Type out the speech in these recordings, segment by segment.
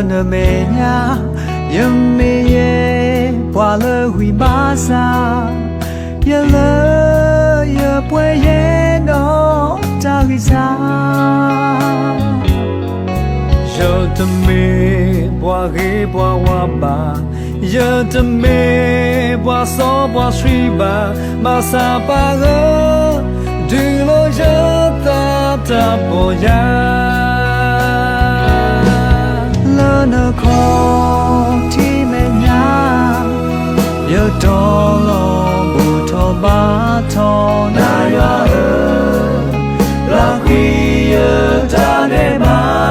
lỡ mẹ nhà yếm mẹ ye qua lỡ huy ba sa ye lỡ ye quê ye đó ta ghi xa giờ tâm mê qua ghế qua hoa ba giờ tâm mê qua gió qua suy ba sa ba gỡ đừng lo giờ ta bỏ ra lỡ nợ khó thì mẹ nhà giờ đó lo bù thọ ba thọ na ya là khi giờ ta để ba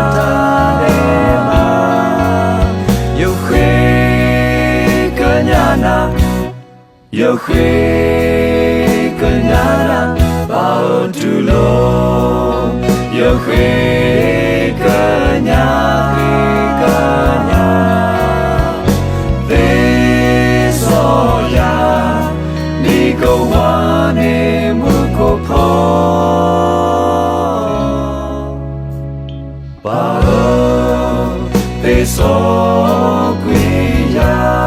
yêu khê cơ nhà na yêu khê cơ nhà na bao tu lo yêu khê cơ nhà thế so ya đi câu hoa nề mưa cô phò ba thế so quý ya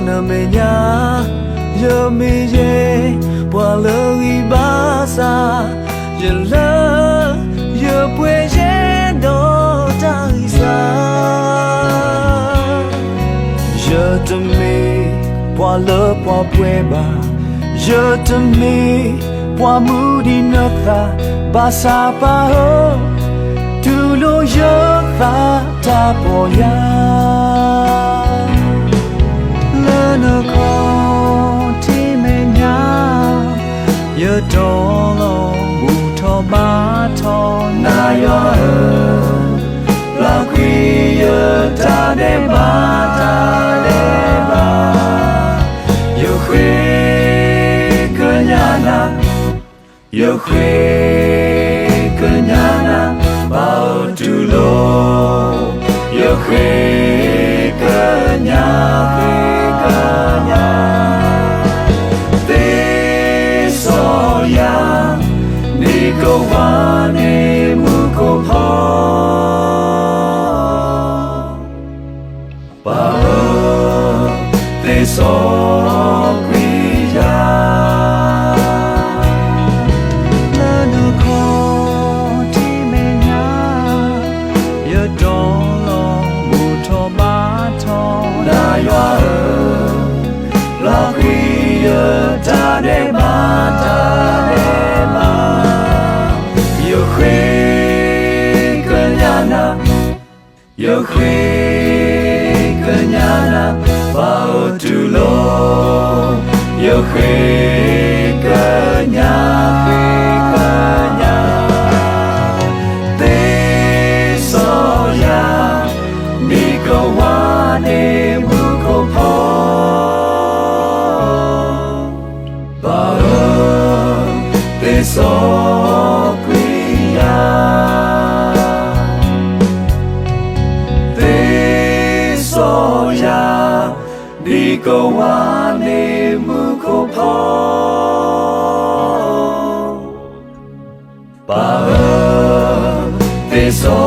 lỡ mẹ nhà giờ mi ye qua lỡ ghi ba sa giờ lỡ giờ quê ye đó ta ghi xa giờ tâm mi qua lỡ qua quê ba giờ tâm mi qua mu đi nước ta ba sa ba ho tu lo giờ ta bỏ ya nợ khó thì mẹ nhà giờ đó lo bù thọ ba thọ na ya là khi giờ ta để ba yêu khuê cơ nhà na yêu khuê cơ nhà na bao tu lo yêu khuê cơ nhà câu hoa nề mưa cô phò ba thế so quý ya lỡ nợ khó thì mẹ nhà giờ đó lo bù thọ ba thọ na ya là khi giờ ta để ba yêu khuê cơ nhà na bao tu lo yêu khuê cơ nhà thế so ya đi câu hoa nề mưa cô phò bao thế so quý ya đi câu hoa nề mưa cô phò ba thế so